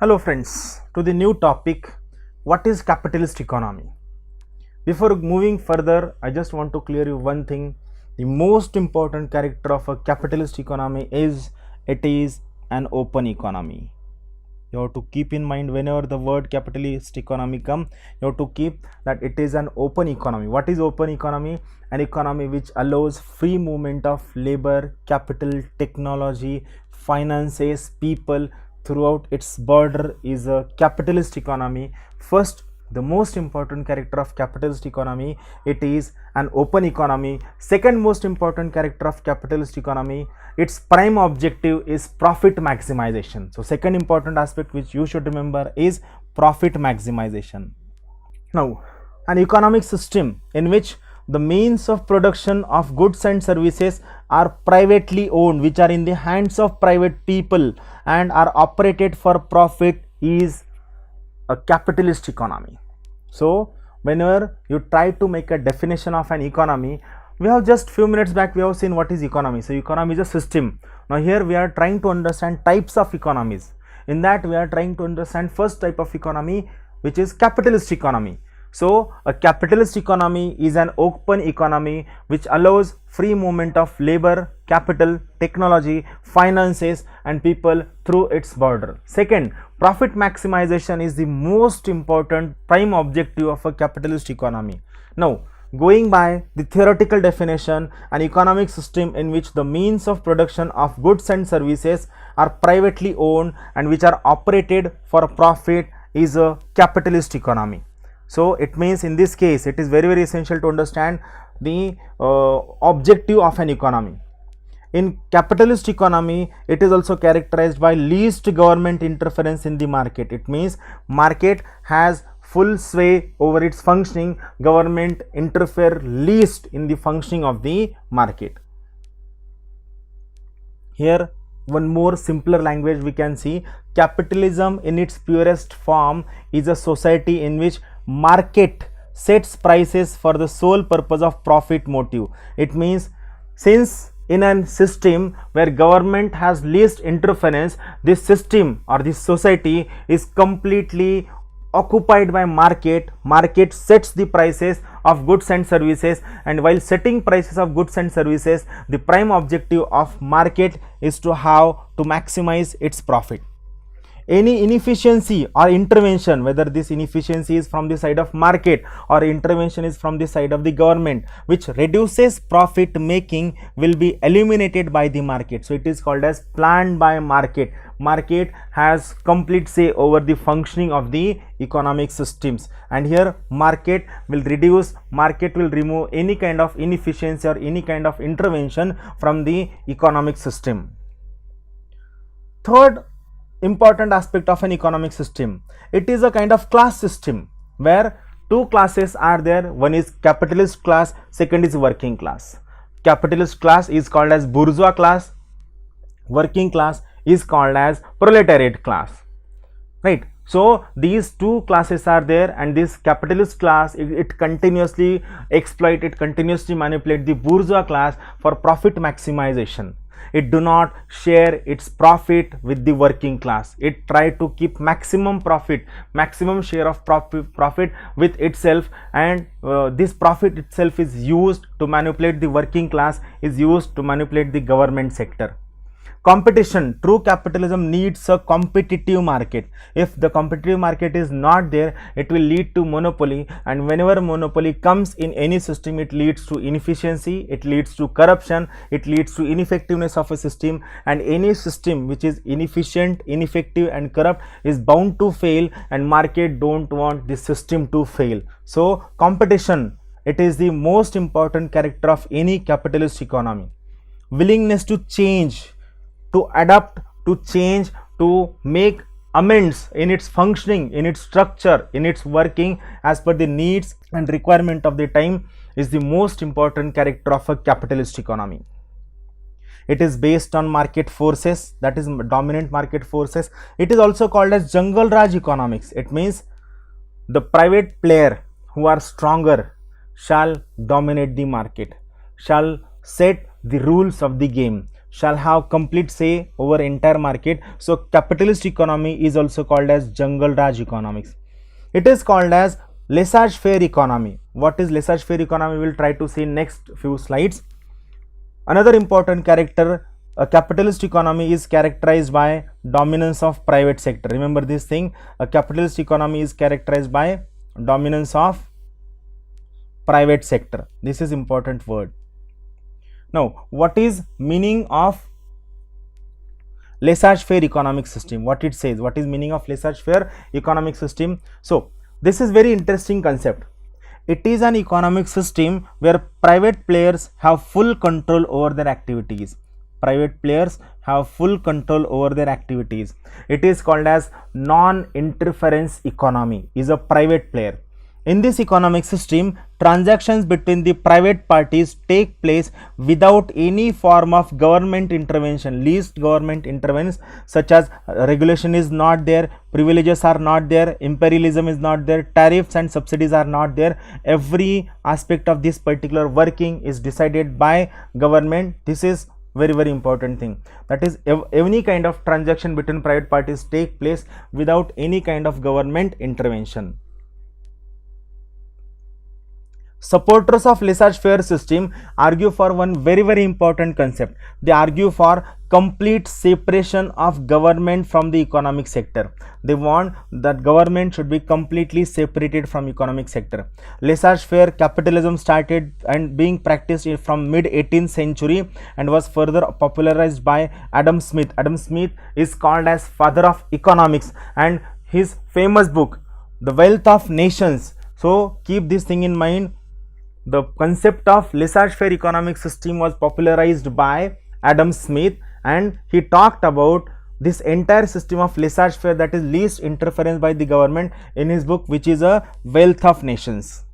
Hello friends, to the new topic, what is capitalist economy? Before moving further, I just want to clear you one thing. The most important character of a capitalist economy is it is an open economy. You have to keep in mind whenever the word capitalist economy come, you have to keep that it is an open economy. What is open economy? An economy which allows free movement of labor, capital, technology, finances, people throughout its border is a capitalist economy. First, the most important character of capitalist economy, it is an open economy. Second most important character of capitalist economy, its prime objective is profit maximization. So second important aspect which you should remember is profit maximization. Now, an economic system in which the means of production of goods and services are privately owned, which are in the hands of private people and are operated for profit, is a capitalist economy. So whenever you try to make a definition of an economy, we have just few minutes back we have seen what is economy. So economy is a system. Now here we are trying to understand types of economies. In that we are trying to understand first type of economy, which is capitalist economy. So a capitalist economy is an open economy which allows free movement of labor, capital, technology, finances and people through its border. Second, profit maximization is the most important prime objective of a capitalist economy. Now, going by the theoretical definition, an economic system in which the means of production of goods and services are privately owned and which are operated for profit is a capitalist economy. So it means in this case it is very essential to understand the objective of an economy. In capitalist economy, it is also characterized by least government interference in the market. It means market has full sway over its functioning, government interfere least in the functioning of the market. Here one more simpler language we can see, capitalism in its purest form is a society in which market sets prices for the sole purpose of profit motive. It means since in a system where government has least interference, this system or this society is completely occupied by market. Market sets the prices of goods and services, and while setting prices of goods and services, the prime objective of market is to maximize its profit. Any inefficiency or intervention, whether this inefficiency is from the side of market or intervention is from the side of the government, which reduces profit making, will be eliminated by the market. So it is called as planned by market. Market has complete say over the functioning of the economic systems, and here market will remove any kind of inefficiency or any kind of intervention from the economic system. Third important aspect of an economic system, it is a kind of class system where two classes are there. One is capitalist class, second is working class. Capitalist class is called as bourgeois class, working class is called as proletariat class, right? So these two classes are there, and this capitalist class, it continuously exploit, it continuously manipulate the bourgeois class for profit maximization. It do not share its profit with the working class. It try to keep maximum profit, maximum share of profit with itself, and this profit itself is used to manipulate the working class, is used to manipulate the government sector. Competition, true capitalism needs a competitive market. If the competitive market is not there, it will lead to monopoly, and whenever monopoly comes in any system, it leads to inefficiency, it leads to corruption, it leads to ineffectiveness of a system, and any system which is inefficient, ineffective and corrupt is bound to fail, and market don't want this system to fail. So competition, it is the most important character of any capitalist economy. Willingness to change, to adapt, to change, to make amends in its functioning, in its structure, in its working as per the needs and requirement of the time is the most important character of a capitalist economy. It is based on market forces, that is dominant market forces. It is also called as jungle raj economics. It means the private player who are stronger shall dominate the market, shall set the rules of the game. shall have complete say over entire market. So capitalist economy is also called as Jungle Raj economics. It is called as laissez-faire economy. What is laissez-faire economy? We will try to see next few slides. Another important character, a capitalist economy is characterized by dominance of private sector. Remember this thing, a capitalist economy is characterized by dominance of private sector. This is important word. Now, what is meaning of laissez-faire economic system? What it says, what is meaning of laissez-faire economic system? So, this is very interesting concept. It is an economic system where private players have full control over their activities. Private players have full control over their activities. It is called as non-interference economy, is a private player. In this economic system, transactions between the private parties take place without any form of government intervention, least government intervention, such as regulation is not there, privileges are not there, imperialism is not there, tariffs and subsidies are not there. Every aspect of this particular working is decided by government. This is very important thing. That is, any kind of transaction between private parties take place without any kind of government intervention. Supporters of laissez-faire system argue for one very important concept. They argue for complete separation of government from the economic sector. They want that government should be completely separated from economic sector. Laissez-faire capitalism started and being practiced from mid 18th century and was further popularized by Adam Smith. Adam Smith is called as father of economics, and his famous book, The Wealth of Nations. So keep this thing in mind. The concept of laissez-faire economic system was popularized by Adam Smith, and he talked about this entire system of laissez-faire, that is least interference by the government, in his book, which is a Wealth of Nations.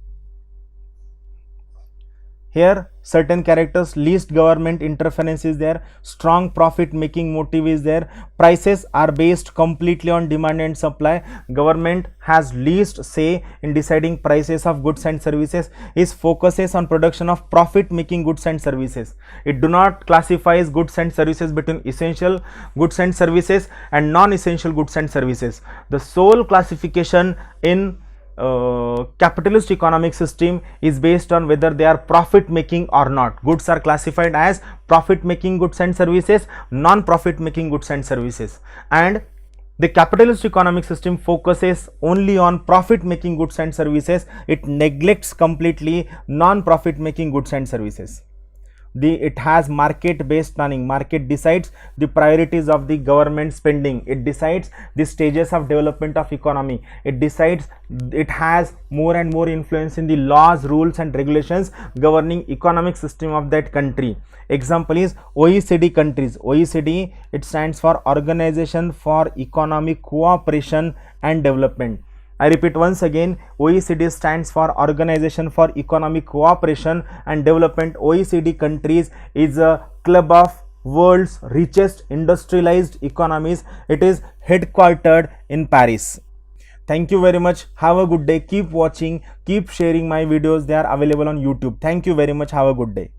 Here certain characters, least government interference is there, strong profit making motive is there, prices are based completely on demand and supply, government has least say in deciding prices of goods and services, it focuses on production of profit making goods and services. It do not classifies goods and services between essential goods and services and non-essential goods and services. The sole classification in capitalist economic system is based on whether they are profit making or not. Goods are classified as profit making goods and services, non-profit making goods and services, and the capitalist economic system focuses only on profit making goods and services. It neglects completely non-profit making goods and services. It has market based planning. Market decides the priorities of the government spending. It decides the stages of development of economy. It decides, it has more and more influence in the laws, rules and regulations governing economic system of that country. Example is OECD countries. OECD, it stands for Organization for Economic Cooperation and Development. I repeat once again, OECD stands for Organization for Economic Cooperation and Development. OECD countries is a club of world's richest industrialized economies. It is headquartered in Paris. Thank you very much. Have a good day. Keep watching, keep sharing my videos. They are available on YouTube. Thank you very much. Have a good day.